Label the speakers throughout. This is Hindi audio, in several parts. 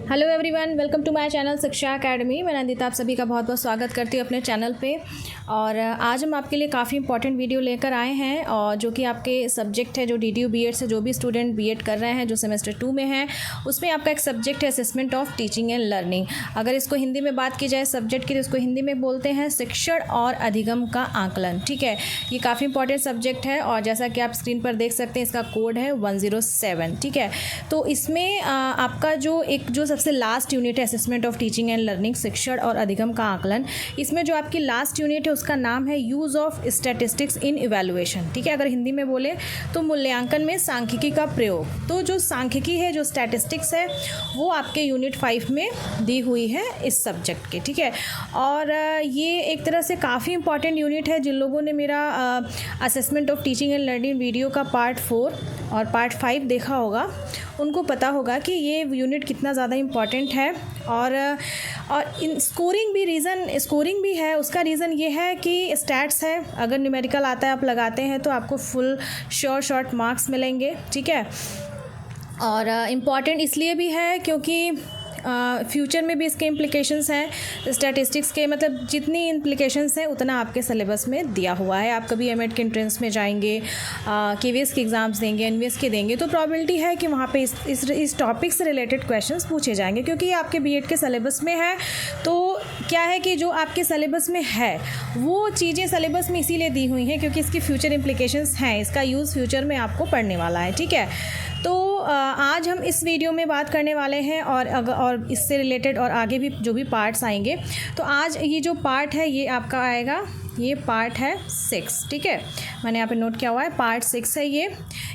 Speaker 1: Hello everyone, welcome to my channel Shiksha Academy. मैं नंदिता आप सभी का बहुत बहुत स्वागत करती हूँ अपने चैनल पे। और आज हम आपके लिए काफ़ी इंपॉर्टेंट वीडियो लेकर आए हैं और जो कि आपके सब्जेक्ट है, जो DDU B.Ed से जो भी स्टूडेंट B.Ed कर रहे हैं, जो सेमेस्टर 2 में हैं, उसमें आपका एक सब्जेक्ट है assessment of teaching and learning. अगर इसको हिंदी में बात की जाए सब्जेक्ट की, तो इसको हिंदी में बोलते हैं शिक्षण और अधिगम का आकलन। ठीक है, ये काफ़ी इंपॉर्टेंट सब्जेक्ट है और जैसा कि आप स्क्रीन पर देख सकते हैं, इसका कोड है 107। ठीक है, तो इसमें आपका जो सबसे लास्ट यूनिट है assessment of teaching and learning, शिक्षण और अधिगम का आकलन, इसमें जो आपकी लास्ट यूनिट है उसका नाम है use of statistics in evaluation. ठीक है, अगर हिंदी में बोले तो मूल्यांकन में सांख्यिकी का प्रयोग। तो जो सांख्यिकी है, जो स्टैटिस्टिक्स है, वो आपके यूनिट 5 में दी हुई है इस सब्जेक्ट के। ठीक है, और ये एक तरह से काफ़ी इंपॉर्टेंट यूनिट है। जिन लोगों ने मेरा assessment of teaching and learning video का पार्ट 4 और पार्ट 5 देखा होगा, उनको पता होगा कि ये यूनिट कितना ज़्यादा इम्पॉर्टेंट है। और इन स्कोरिंग भी है। उसका रीज़न ये है कि स्टैट्स है, अगर न्यूमेरिकल आता है आप लगाते हैं तो आपको फुल शॉर्ट मार्क्स मिलेंगे। ठीक है, और इम्पॉर्टेंट इसलिए भी है क्योंकि फ्यूचर में भी इसके इम्प्लीकेशंस हैं। स्टैटिस्टिक्स के मतलब जितनी इम्प्लीकेशंस हैं उतना आपके सिलेबस में दिया हुआ है। आप कभी एमएड के एंट्रेंस में जाएंगे, KVS के एग्ज़ाम्स देंगे, NVS के देंगे, तो प्रॉबिलिटी है कि वहाँ पे इस टॉपिक से रिलेटेड क्वेश्चंस पूछे जाएंगे, क्योंकि ये आपके B.Ed के सिलेबस में है। तो क्या है कि जो आपके सिलेबस में है वो चीज़ें सिलेबस में इसीलिए दी हुई हैं क्योंकि इसकी फ्यूचर इम्प्लीकेशंस हैं, इसका यूज़ फ्यूचर में आपको पढ़ने वाला है। ठीक है, तो आज हम इस वीडियो में बात करने वाले हैं और इससे रिलेटेड और आगे भी जो भी पार्ट्स आएंगे। तो आज ये जो पार्ट है ये आपका आएगा, ये पार्ट है 6। ठीक है, मैंने यहाँ पे नोट किया हुआ है, पार्ट 6 है ये।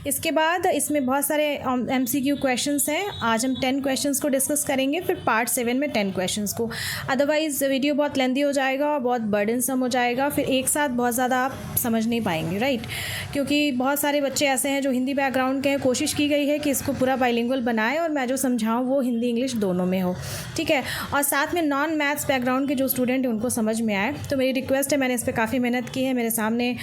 Speaker 1: इसके बाद इसमें बहुत सारे MCQ क्वेश्चंस हैं। आज हम 10 क्वेश्चंस को डिस्कस करेंगे, फिर पार्ट 7 में 10 क्वेश्चंस को। अदरवाइज़ वीडियो बहुत लेंदी हो जाएगा और बहुत बर्डनसम हो जाएगा, फिर एक साथ बहुत ज़्यादा आप समझ नहीं पाएंगे, राइट। क्योंकि बहुत सारे बच्चे ऐसे हैं जो हिंदी बैकग्राउंड के हैं। कोशिश की गई है कि इसको पूरा बाइलिंगुअल बनाए और मैं जो समझाऊँ वो हिंदी इंग्लिश दोनों में हो। ठीक है, और साथ में नॉन मैथ्स बैकग्राउंड के जो स्टूडेंट हैं उनको समझ में आए। तो मेरी रिक्वेस्ट है, मैंने इस पर काफ़ी मेहनत की है, मेरे सामने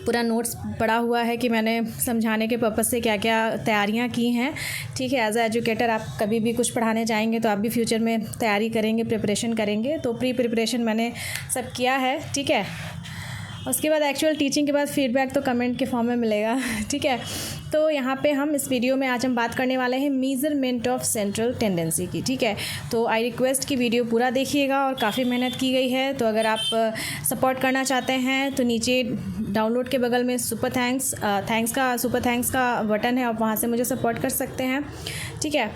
Speaker 1: पूरा नोट्स पड़ा हुआ है कि मैंने समझाने के पर्पज़ से क्या क्या तैयारियां की हैं। ठीक है, एज ए एजुकेटर आप कभी भी कुछ पढ़ाने जाएंगे तो आप भी फ्यूचर में तैयारी करेंगे, प्रिपरेशन करेंगे, तो प्रिपरेशन मैंने सब किया है। ठीक है, उसके बाद एक्चुअल टीचिंग के बाद फीडबैक तो कमेंट के फॉर्म में मिलेगा। ठीक है, तो यहाँ पे हम इस वीडियो में आज हम बात करने वाले हैं मेजरमेंट ऑफ सेंट्रल टेंडेंसी की। ठीक है, तो आई रिक्वेस्ट की वीडियो पूरा देखिएगा और काफ़ी मेहनत की गई है। तो अगर आप सपोर्ट करना चाहते हैं तो नीचे डाउनलोड के बगल में सुपर थैंक्स का बटन है, आप वहाँ से मुझे सपोर्ट कर सकते हैं। ठीक है,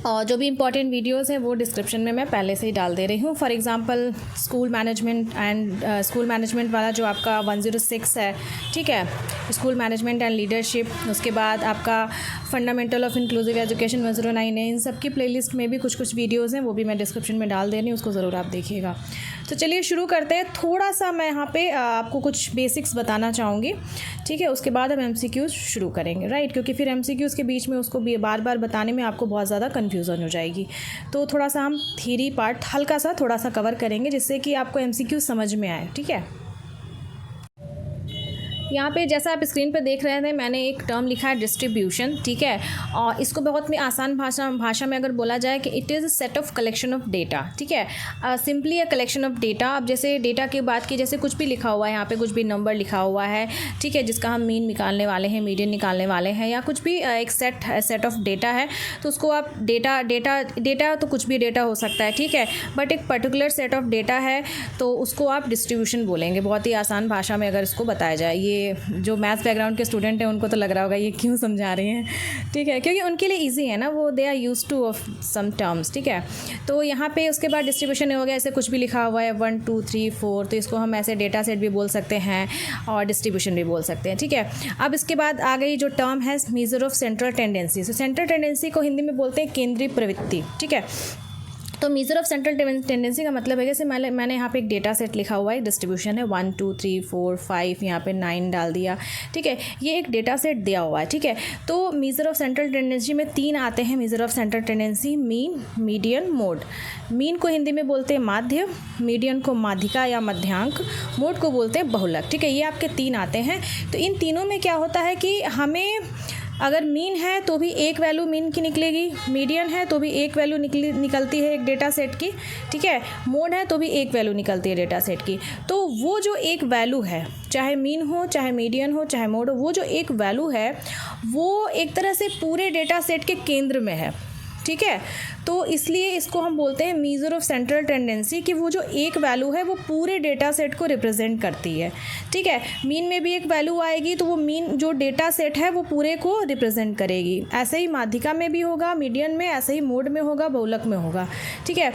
Speaker 1: और जो भी इंपॉर्टेंट वीडियोस हैं वो डिस्क्रिप्शन में मैं पहले से ही डाल दे रही हूँ। फॉर एग्जांपल स्कूल मैनेजमेंट वाला जो आपका 106 है। ठीक है, स्कूल मैनेजमेंट एंड लीडरशिप। उसके बाद आपका फंडामेंटल ऑफ इंक्लूसिव एजुकेशन 109 है। इन सब की प्लेलिस्ट में भी कुछ कुछ हैं, वो भी मैं डिस्क्रिप्शन में डाल दे रही हूँ, उसको ज़रूर आप देखिएगा। तो चलिए शुरू करते हैं। थोड़ा सा मैं यहाँ पे आपको कुछ बेसिक्स बताना चाहूँगी। ठीक है, उसके बाद हम MCQs शुरू करेंगे, राइट, क्योंकि फिर MCQs के बीच में उसको बार बार बताने में आपको बहुत ज़्यादा कन्फ्यूज़न हो जाएगी। तो थोड़ा सा हम थ्योरी पार्ट हल्का सा थोड़ा सा कवर करेंगे जिससे कि आपको MCQ समझ में आए। ठीक है, यहाँ पे जैसा आप स्क्रीन पे देख रहे थे, मैंने एक टर्म लिखा है डिस्ट्रीब्यूशन। ठीक है, और इसको बहुत में आसान भाषा में अगर बोला जाए कि it is a set of collection of data. ठीक है, simply a collection of data. अब जैसे डेटा की बात की, जैसे कुछ भी लिखा हुआ है यहाँ पे, कुछ भी नंबर लिखा हुआ है, ठीक है, जिसका हम मीन निकालने वाले हैं, मीडियन निकालने वाले हैं, या कुछ भी एक सेट ऑफ डेटा है, तो उसको आप डेटा तो कुछ भी डेटा हो सकता है। ठीक है, बट एक पर्टिकुलर सेट ऑफ डेटा है तो उसको आप डिस्ट्रीब्यूशन बोलेंगे, बहुत ही आसान भाषा में अगर इसको बताया जाए। ये जो मैथ्स बैकग्राउंड के स्टूडेंट हैं उनको तो लग रहा होगा ये क्यों समझा रही हैं। ठीक है, क्योंकि उनके लिए इजी है ना, वो they are used to of some terms. ठीक है, तो यहाँ पे उसके बाद डिस्ट्रीब्यूशन हो गया, ऐसे कुछ भी लिखा हुआ है 1 2 3 4, तो इसको हम ऐसे डेटा सेट भी बोल सकते हैं और डिस्ट्रीब्यूशन भी बोल सकते हैं। ठीक है, अब इसके बाद आ गई जो टर्म है मेजर ऑफ सेंट्रल टेंडेंसी। तो सेंट्रल टेंडेंसी को हिंदी में बोलते हैं केंद्रीय प्रवृत्ति। ठीक है, तो मेजर ऑफ सेंट्रल टेंडेंसी का मतलब है जैसे मैंने यहाँ पे एक डेटा सेट लिखा हुआ है, डिस्ट्रीब्यूशन है 1 2 3 4 5, यहाँ पे 9 डाल दिया। ठीक है, ये एक डेटा सेट दिया हुआ है। ठीक है, तो मेजर ऑफ सेंट्रल टेंडेंसी में 3 आते हैं major of central tendency: mean, median, mode. Mean को हिंदी में बोलते हैं माध्य, मीडियन को माध्यिका या मध्यांक, मोड को बोलते हैं बहुलक। ठीक है, ये आपके 3 आते हैं। तो इन तीनों में क्या होता है कि हमें अगर मीन है तो भी एक वैल्यू मीन की निकलेगी, मीडियन है तो भी एक वैल्यू निकलती है एक डेटा सेट की, ठीक है, मोड है तो भी एक वैल्यू निकलती है डेटा सेट की। तो वो जो एक वैल्यू है, चाहे मीन हो, चाहे मीडियन हो, चाहे मोड हो, वो जो एक वैल्यू है वो एक तरह से पूरे डेटा सेट के केंद्र में है, ठीक है। तो इसलिए इसको हम बोलते हैं मीज़र ऑफ सेंट्रल टेंडेंसी, कि वो जो एक वैल्यू है वो पूरे डेटा सेट को रिप्रेजेंट करती है, ठीक है। मीन में भी एक वैल्यू आएगी तो वो मीन जो डेटा सेट है वो पूरे को रिप्रेजेंट करेगी। ऐसे ही माध्यिका में भी होगा, मीडियन में, ऐसे ही मोड में होगा, बहुलक में होगा, ठीक है।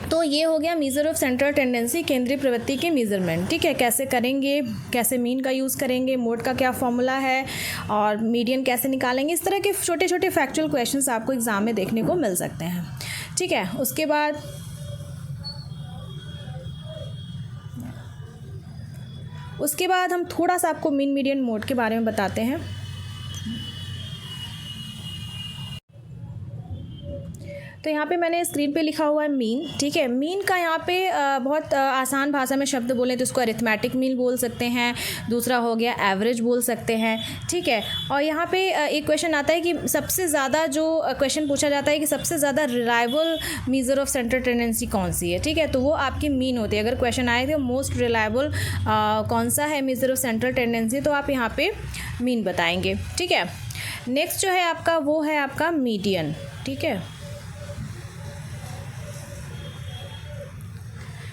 Speaker 1: तो ये हो गया मीज़र ऑफ सेंट्रल टेंडेंसी, केंद्रीय प्रवृत्ति के मेज़रमेंट, ठीक है। कैसे करेंगे, कैसे मीन का यूज़ करेंगे, मोड का क्या फॉर्मूला है और मीडियन कैसे निकालेंगे, इस तरह के छोटे छोटे फैक्चुअल क्वेश्चंस आपको एग्ज़ाम में देखने को मिल सकते हैं, ठीक है। उसके बाद हम थोड़ा सा आपको मीन, मीडियन, मोड के बारे में बताते हैं। तो यहाँ पे मैंने स्क्रीन पे लिखा हुआ है मीन, ठीक है। मीन का यहाँ पे बहुत आसान भाषा में शब्द बोलें तो इसको अरिथमेटिक मीन बोल सकते हैं, दूसरा हो गया एवरेज बोल सकते हैं, ठीक है। और यहाँ पे एक क्वेश्चन आता है कि सबसे ज़्यादा जो क्वेश्चन पूछा जाता है कि सबसे ज़्यादा reliable measure of central tendency कौन सी है, ठीक है, तो वो आपकी मीन होती है। अगर क्वेश्चन आए थे मोस्ट रिलायबल कौन सा है मीज़र ऑफ सेंट्रल टेंडेंसी, तो आप यहाँ पे मीन बताएंगे, ठीक है। नेक्स्ट जो है आपका वो है आपका मीडियन, ठीक है।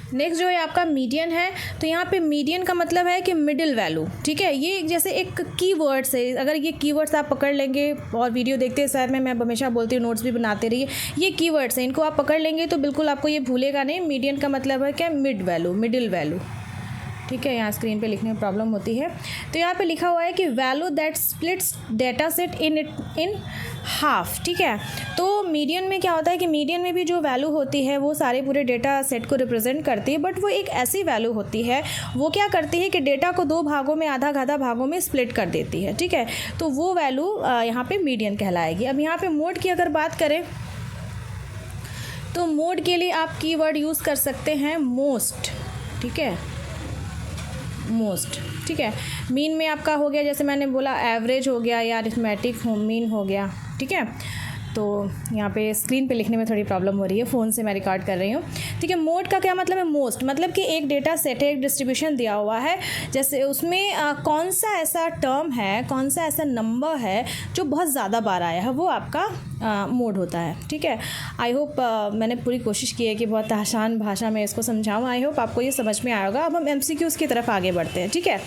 Speaker 1: नेक्स्ट जो है आपका मीडियन है, तो यहाँ पे मीडियन का मतलब है कि मिडिल वैल्यू, ठीक है। ये जैसे एक कीवर्ड्स है, अगर ये कीवर्ड्स आप पकड़ लेंगे, और वीडियो देखते समय मैं हमेशा बोलती हूँ नोट्स भी बनाते रहिए, ये कीवर्ड्स हैं, इनको आप पकड़ लेंगे तो बिल्कुल आपको ये भूलेगा नहीं। मीडियन का मतलब है क्या, मिड वैल्यू, मिडिल वैल्यू, ठीक है। यहाँ स्क्रीन पे लिखने में प्रॉब्लम होती है, तो यहाँ पे लिखा हुआ है कि value that splits data set in half, ठीक है। तो मीडियन में क्या होता है कि मीडियन में भी जो वैल्यू होती है वो सारे पूरे डेटा सेट को रिप्रेजेंट करती है, बट वो एक ऐसी वैल्यू होती है, वो क्या करती है कि डेटा को दो भागों में, आधा आधा भागों में स्प्लिट कर देती है, ठीक है। तो वो वैल्यू यहाँ पे मीडियन कहलाएगी। अब यहाँ पे मोड की अगर बात करें तो मोड के लिए आप कीवर्ड यूज़ कर सकते हैं मोस्ट, ठीक है, मोस्ट, ठीक है। मीन में आपका हो गया, जैसे मैंने बोला, एवरेज हो गया या अरिथमेटिक मीन हो गया, ठीक है। तो यहाँ पे स्क्रीन पे लिखने में थोड़ी प्रॉब्लम हो रही है, फ़ोन से मैं रिकॉर्ड कर रही हूँ, ठीक है। मोड का क्या मतलब है, मोस्ट मतलब कि एक डेटा सेट है, एक डिस्ट्रीब्यूशन दिया हुआ है, जैसे उसमें कौन सा ऐसा टर्म है, कौन सा ऐसा नंबर है जो बहुत ज़्यादा बार आया है, वो आपका मोड होता है, ठीक है। आई होप मैंने पूरी कोशिश की है कि बहुत आसान भाषा में इसको समझाऊँ। आई होप आपको ये समझ में आएगा। अब हम MCQs की तरफ आगे बढ़ते हैं, ठीक है।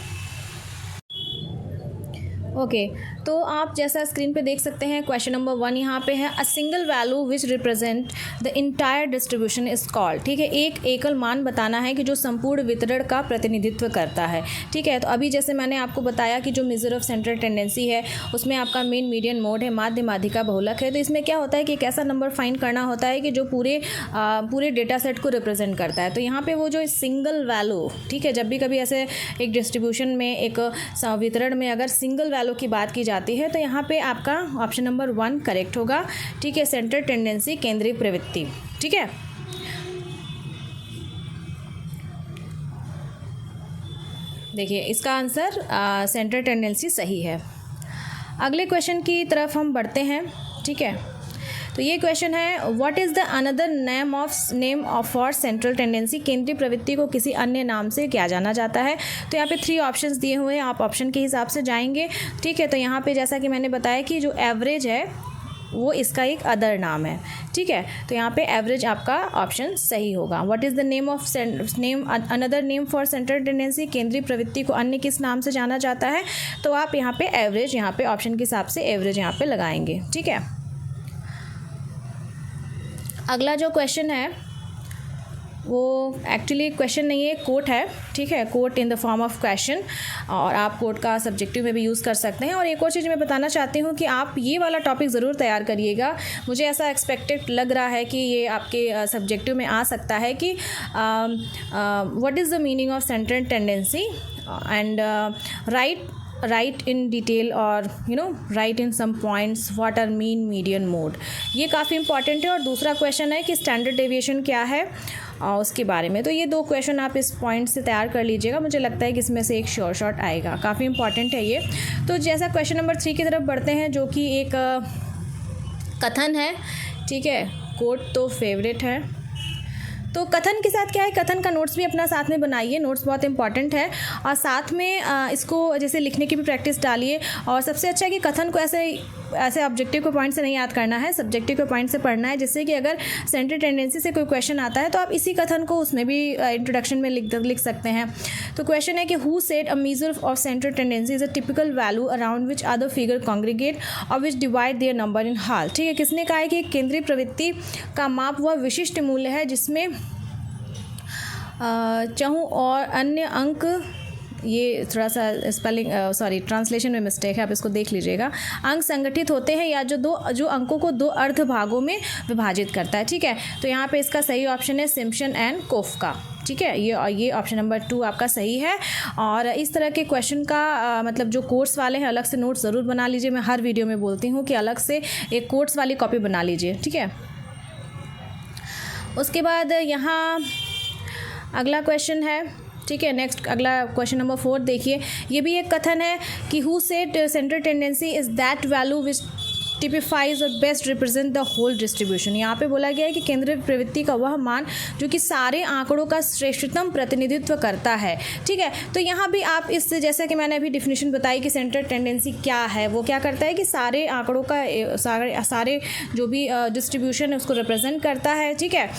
Speaker 1: ओके, तो आप जैसा स्क्रीन पे देख सकते हैं, क्वेश्चन नंबर 1 यहाँ पे है, a single value which represent the entire distribution is called, ठीक है। एक एकल मान बताना है कि जो संपूर्ण वितरण का प्रतिनिधित्व करता है, ठीक है। तो अभी जैसे मैंने आपको बताया कि जो मेजर ऑफ सेंट्रल टेंडेंसी है उसमें आपका मेन, मीडियन, मोड है, माध्य, माध्यिका, बहुलक है। तो इसमें क्या होता है कि एक ऐसा नंबर फाइंड करना होता है कि जो पूरे डेटा सेट को रिप्रेजेंट करता है। तो यहाँ पे वो जो सिंगल वैल्यू, ठीक है, जब भी कभी ऐसे एक डिस्ट्रीब्यूशन में, एक वितरण में अगर सिंगल वैल्यू की बात की जाती है तो यहाँ पे आपका ऑप्शन नंबर 1 करेक्ट होगा, ठीक है। सेंट्रल टेंडेंसी, केंद्रीय प्रवृत्ति, ठीक है। देखिए इसका आंसर सेंट्रल टेंडेंसी सही है। अगले क्वेश्चन की तरफ हम बढ़ते हैं, ठीक है। तो ये क्वेश्चन है, what is the another name of for central tendency, केंद्रीय प्रवृत्ति को किसी अन्य नाम से क्या जाना जाता है। तो यहाँ पे 3 ऑप्शंस दिए हुए हैं, आप ऑप्शन के हिसाब से जाएंगे, ठीक है। तो यहाँ पे जैसा कि मैंने बताया कि जो एवरेज है वो इसका एक अदर नाम है, ठीक है। तो यहाँ पे एवरेज आपका ऑप्शन सही होगा। What is the another name for central tendency, केंद्रीय प्रवृत्ति को अन्य किस नाम से जाना जाता है, तो आप यहाँ पे एवरेज, यहाँ पे ऑप्शन के हिसाब से एवरेज यहाँ पे लगाएंगे, ठीक है। अगला जो क्वेश्चन है वो एक्चुअली क्वेश्चन नहीं है, कोट है, ठीक है। Quote in the form of question, और आप कोट का सब्जेक्टिव में भी यूज़ कर सकते हैं। और एक और चीज़ मैं बताना चाहती हूँ कि आप ये वाला टॉपिक ज़रूर तैयार करिएगा। मुझे ऐसा एक्सपेक्टेड लग रहा है कि ये आपके सब्जेक्टिव में आ सकता है कि what is the meaning of central tendency and write write in detail और write in some points what are mean median mode. ये काफ़ी इंपॉर्टेंट है। और दूसरा क्वेश्चन है कि स्टैंडर्ड डेविएशन क्या है उसके बारे में। तो ये 2 क्वेश्चन आप इस पॉइंट से तैयार कर लीजिएगा। मुझे लगता है कि इसमें से एक श्योर शॉट आएगा, काफ़ी इंपॉर्टेंट है ये। तो जैसा क्वेश्चन नंबर 3 की तरफ बढ़ते हैं, जो कि एक कथन है, ठीक है। कोट तो फेवरेट है। तो कथन के साथ क्या है, कथन का नोट्स भी अपना साथ में बनाइए, नोट्स बहुत इंपॉर्टेंट है। और साथ में इसको जैसे लिखने की भी प्रैक्टिस डालिए। और सबसे अच्छा है कि कथन को ऐसे ऑब्जेक्टिव के पॉइंट से नहीं याद करना है, सब्जेक्टिव के पॉइंट से पढ़ना है, जिससे कि अगर सेंट्रल टेंडेंसी से कोई क्वेश्चन आता है तो आप इसी कथन को उसमें भी इंट्रोडक्शन में लिख सकते हैं। तो क्वेश्चन है कि who said a measure of central tendency is a typical value around which other figure congregate or which divide their number in half. ठीक है, किसने कहा है कि केंद्रीय प्रवृत्ति का माप वह विशिष्ट मूल्य है जिसमें चाहूँ और अन्य अंक, ये थोड़ा सा स्पेलिंग ट्रांसलेशन में मिस्टेक है, आप इसको देख लीजिएगा, अंक संगठित होते हैं या जो अंकों को 2 अर्ध भागों में विभाजित करता है। ठीक है, तो यहाँ पे इसका सही ऑप्शन है सिम्पसन एंड कोफका। ठीक है, ये ऑप्शन नंबर 2 आपका सही है। और इस तरह के क्वेश्चन का मतलब जो कोर्स वाले हैं अलग से नोट्स ज़रूर बना लीजिए। मैं हर वीडियो में बोलती हूँ कि अलग से एक कोर्स वाली कॉपी बना लीजिए। ठीक है, उसके बाद यहाँ अगला क्वेश्चन है। ठीक है, नेक्स्ट अगला क्वेश्चन नंबर 4 देखिए। ये भी एक कथन है कि who said central tendency is that value which typifies or best represent the whole distribution. यहाँ पे बोला गया है कि केंद्रीय प्रवृत्ति का वह मान जो कि सारे आंकड़ों का श्रेष्ठतम प्रतिनिधित्व करता है। ठीक है, तो यहाँ भी आप इस, जैसा कि मैंने अभी डिफिनेशन बताई कि सेंट्रल टेंडेंसी क्या है, वो क्या करता है कि सारे आंकड़ों का सारे जो भी डिस्ट्रीब्यूशन है उसको रिप्रेजेंट करता है। ठीक है,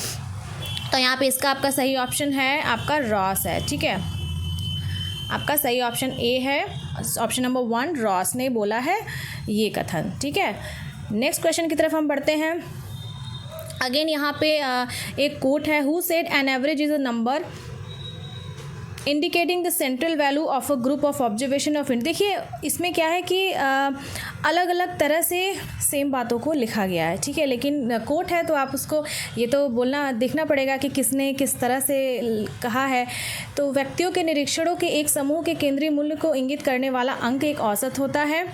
Speaker 1: तो यहाँ पे इसका आपका सही ऑप्शन है आपका रॉस है। ठीक है, आपका सही ऑप्शन ए है, ऑप्शन नंबर 1 रॉस ने बोला है ये कथन। ठीक है, नेक्स्ट क्वेश्चन की तरफ हम बढ़ते हैं। अगेन यहाँ पे एक कोट है, who said an average is a number indicating the central value of a group of observation of इंड। देखिए इसमें क्या है कि अलग अलग तरह से सेम बातों को लिखा गया है। ठीक है, लेकिन कोट है तो आप उसको ये तो देखना पड़ेगा कि किसने किस तरह से कहा है। तो व्यक्तियों के निरीक्षणों के एक समूह के केंद्रीय मूल्य को इंगित करने वाला अंक एक औसत होता है।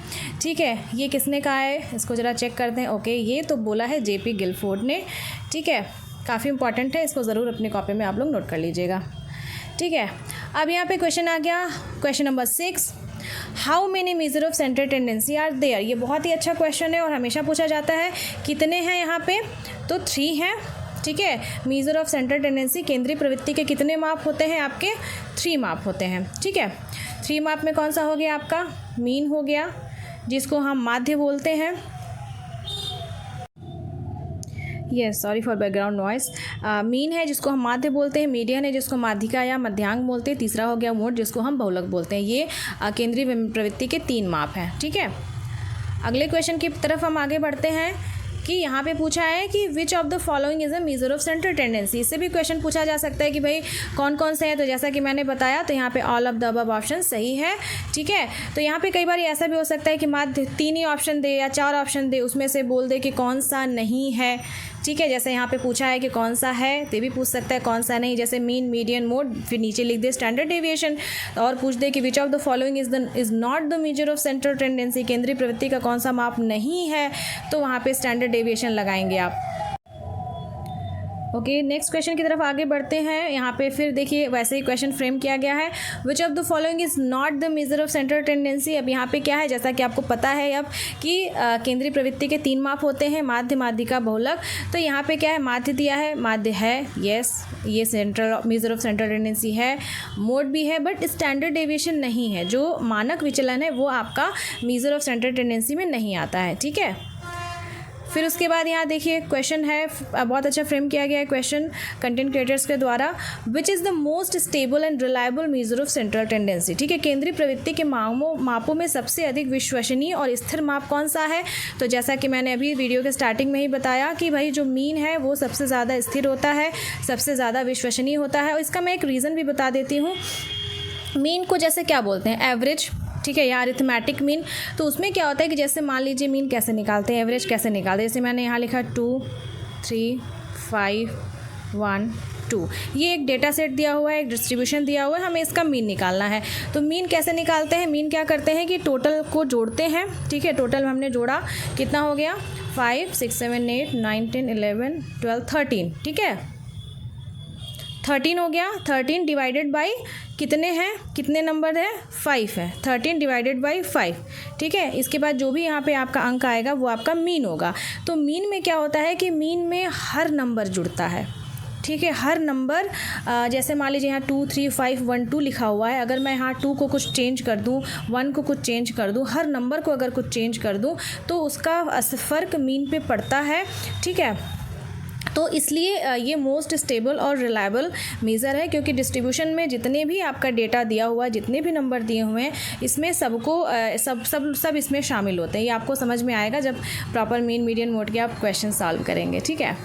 Speaker 1: ठीक है, ये किसने कहा है, इसको ज़रा चेक करते हैं। ओके, ये तो बोला है जेपी गिलफोर्ड ने। ठीक है, काफ़ी इंपॉर्टेंट है, इसको ज़रूर अपनी कॉपी में आप लोग नोट कर लीजिएगा। ठीक है, अब यहाँ पे क्वेश्चन आ गया, question number 6, how many measure of central tendency are there. ये बहुत ही अच्छा क्वेश्चन है और हमेशा पूछा जाता है। कितने हैं यहाँ पे, तो 3 हैं। ठीक है, मेजर ऑफ सेंट्रल टेंडेंसी, केंद्रीय प्रवृत्ति के कितने माप होते हैं आपके, 3 माप होते हैं। ठीक है, 3 माप में कौन सा हो गया आपका, मीन हो गया जिसको हम माध्य बोलते हैं। Yes, sorry for background noise. Mean है जिसको हम माध्य बोलते हैं, मीडियन है जिसको माध्यिका या मध्यांक बोलते हैं, तीसरा हो गया मोड जिसको हम बहुलक बोलते हैं। ये केंद्रीय प्रवृत्ति के 3 माप हैं। ठीक है, अगले क्वेश्चन की तरफ हम आगे बढ़ते हैं कि यहाँ पे पूछा है कि which of the following is a measure of central tendency. इससे भी क्वेश्चन पूछा जा सकता है कि भाई कौन कौन से हैं। तो जैसा कि मैंने बताया, तो यहाँ पे all of the above option सही है। ठीक है, तो यहाँ पे कई बार ऐसा भी हो सकता है कि माध्य 3 ही ऑप्शन दे या 4 ऑप्शन दे, उसमें से बोल दे कि कौन सा नहीं है। ठीक है, जैसे यहाँ पे पूछा है कि कौन सा है, तो भी पूछ सकता है कौन सा नहीं, जैसे मीन, मीडियन, मोड, फिर नीचे लिख दे स्टैंडर्ड डेविएशन। और पूछ दे कि which of the following is not the major of central tendency, केंद्रीय प्रवृत्ति का कौन सा माप नहीं है, तो वहाँ पे स्टैंडर्ड डेविएशन लगाएंगे आप। ओके, नेक्स्ट क्वेश्चन की तरफ आगे बढ़ते हैं। यहाँ पे फिर देखिए वैसे ही क्वेश्चन फ्रेम किया गया है, which of the following is not the major of central tendency. अब यहाँ पे क्या है, जैसा कि आपको पता है अब कि केंद्रीय प्रवृत्ति के 3 माप होते हैं, माध्य, माध्यिका, बहुलक। तो यहाँ पे क्या है, माध्य दिया है, माध्य है, यस, ये central major of central tendency है, मोड भी है, बट स्टैंडर्ड डेविएशन नहीं है। जो मानक विचलन है वो आपका मेजर ऑफ सेंट्रल टेंडेंसी में नहीं आता है। ठीक है, फिर उसके बाद यहाँ देखिए क्वेश्चन है, बहुत अच्छा फ्रेम किया गया है क्वेश्चन कंटेंट क्रिएटर्स के द्वारा, which is the most stable and reliable major of central tendency. ठीक है, केंद्रीय प्रवृत्ति के मापों में सबसे अधिक विश्वसनीय और स्थिर माप कौन सा है। तो जैसा कि मैंने अभी वीडियो के स्टार्टिंग में ही बताया कि भाई जो मीन है वो सबसे ज़्यादा स्थिर होता है, सबसे ज़्यादा विश्वसनीय होता है। और इसका मैं एक रीज़न भी बता देती हूँ। मीन को जैसे क्या बोलते हैं, एवरेज। ठीक है, या अरिथमेटिक मीन। तो उसमें क्या होता है कि जैसे मान लीजिए मीन कैसे निकालते हैं, एवरेज कैसे निकालते हैं, जैसे मैंने यहाँ लिखा 2 3 5 1 2। ये एक डेटा सेट दिया हुआ है, एक डिस्ट्रीब्यूशन दिया हुआ है, हमें इसका मीन निकालना है। तो मीन कैसे निकालते हैं? मीन क्या करते हैं कि टोटल को जोड़ते हैं, ठीक है। टोटल हमने जोड़ा, कितना हो गया? 5, 6, 7, 8, 9, 10, 11, 12, 13, ठीक है। 13 हो गया। 13 डिवाइडेड बाई कितने हैं, कितने नंबर है? 5 है। 13 डिवाइडेड बाई 5, ठीक है। इसके बाद जो भी यहाँ पे आपका अंक आएगा वो आपका मीन होगा। तो मीन में क्या होता है कि मीन में हर नंबर जुड़ता है, ठीक है। हर नंबर, जैसे मान लीजिए यहाँ 2, 3, 5, 1, 2 लिखा हुआ है, अगर मैं यहाँ 2 को कुछ चेंज कर दूँ, 1 को कुछ चेंज कर दूँ, हर नंबर को अगर कुछ चेंज कर दूँ तो उसका फ़र्क मीन पे पड़ता है, ठीक है। तो इसलिए ये मोस्ट स्टेबल और रिलायबल मेज़र है, क्योंकि डिस्ट्रीब्यूशन में जितने भी आपका डेटा दिया हुआ है, जितने भी नंबर दिए हुए हैं, इसमें सबको सब इसमें शामिल होते हैं। ये आपको समझ में आएगा जब प्रॉपर मीन मीडियन मोड के आप क्वेश्चन सॉल्व करेंगे, ठीक है।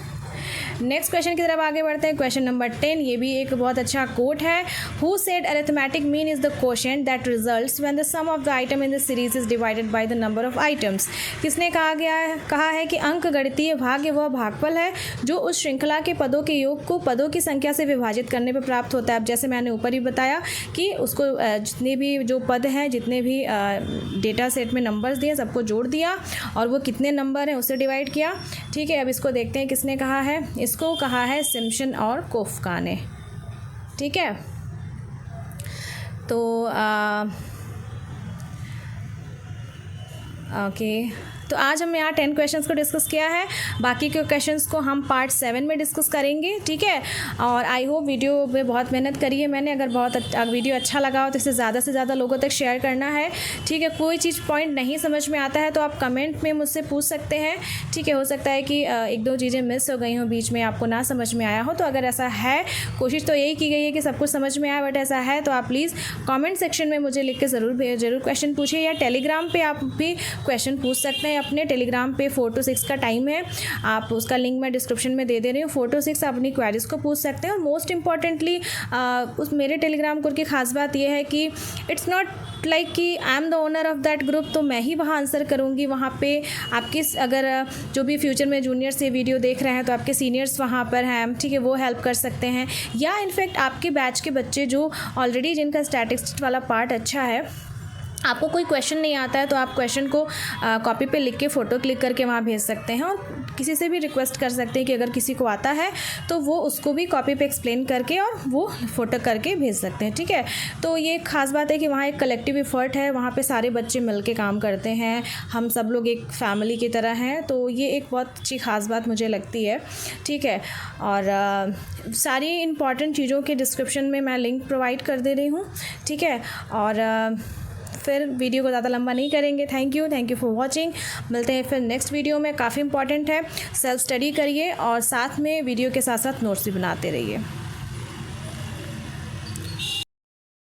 Speaker 1: नेक्स्ट क्वेश्चन की तरफ आगे बढ़ते हैं। क्वेश्चन नंबर 10, ये भी एक बहुत अच्छा कोट है। Who said arithmetic mean is the quotient that results when the sum of the item in the series is divided by the number of items. किसने कहा है कि अंक गणितीय भाग्य वह भागफल है जो उस श्रृंखला के पदों के योग को पदों की संख्या से विभाजित करने पर प्राप्त होता है। अब जैसे मैंने ऊपर ही बताया कि उसको जितने भी जो पद हैं, जितने भी डेटा सेट में नंबर्स दिए, सबको जोड़ दिया और वो कितने नंबर हैं उससे डिवाइड किया, ठीक है। अब इसको देखते हैं किसने कहा है। इसको कहा है सिम्पसन और कोफ्का ने, ठीक है। तो ओके, तो आज हमने यहाँ 10 क्वेश्चंस को डिस्कस किया है। बाकी के क्वेश्चंस को हम पार्ट 7 में डिस्कस करेंगे, ठीक है। और आई होप वीडियो में बहुत मेहनत करी है मैंने। अगर वीडियो अच्छा लगा हो तो इसे ज़्यादा से ज़्यादा लोगों तक शेयर करना है, ठीक है। कोई चीज़ पॉइंट नहीं समझ में आता है तो आप कमेंट में मुझसे पूछ सकते हैं, ठीक है। हो सकता है कि एक दो चीज़ें मिस हो गई हों, बीच में आपको ना समझ में आया हो। तो अगर ऐसा है, कोशिश तो यही की गई है कि सब कुछ समझ में आए, बट ऐसा है तो आप प्लीज़ कॉमेंट सेक्शन में मुझे लिख के ज़रूर क्वेश्चन पूछिए, या टेलीग्राम पर आप भी क्वेश्चन पूछ सकते हैं। अपने टेलीग्राम पे 4 to 6 का टाइम है, आप उसका लिंक मैं डिस्क्रिप्शन में दे रही हूँ। 4 to 6 आप अपनी क्वेरीज को पूछ सकते हैं। और मोस्ट इम्पॉर्टेंटली उस मेरे टेलीग्राम ग्रुप की खास बात यह है कि इट्स नॉट लाइक कि I am the owner of that group, तो मैं ही वहाँ आंसर करूँगी। वहाँ पे आपके अगर जो भी फ्यूचर में जूनियर्स ये वीडियो देख रहे हैं तो आपके सीनियर्स वहाँ पर हैं, ठीक है, वो हेल्प कर सकते हैं। या इनफैक्ट आपके बैच के बच्चे जो ऑलरेडी जिनका स्टैटिस्टिक्स वाला पार्ट अच्छा है, आपको कोई क्वेश्चन नहीं आता है तो आप क्वेश्चन को कॉपी पे लिख के फ़ोटो क्लिक करके वहाँ भेज सकते हैं। और किसी से भी रिक्वेस्ट कर सकते हैं कि अगर किसी को आता है तो वो उसको भी कॉपी पे एक्सप्लेन करके और वो फ़ोटो करके भेज सकते हैं, ठीक है। तो ये खास बात है कि वहाँ एक कलेक्टिव एफर्ट है, वहाँ पे सारे बच्चे मिल के काम करते हैं, हम सब लोग एक फैमिली की तरह हैं। तो ये एक बहुत अच्छी खास बात मुझे लगती है, ठीक है। और सारी इम्पॉर्टेंट चीज़ों के डिस्क्रिप्शन में मैं लिंक प्रोवाइड कर दे रही हूँ, ठीक है। और फिर वीडियो को ज़्यादा लंबा नहीं करेंगे। Thank you for watching. मिलते हैं फिर नेक्स्ट वीडियो में। काफ़ी इंपॉर्टेंट है, सेल्फ स्टडी करिए और साथ में वीडियो के साथ साथ नोट्स भी बनाते रहिए।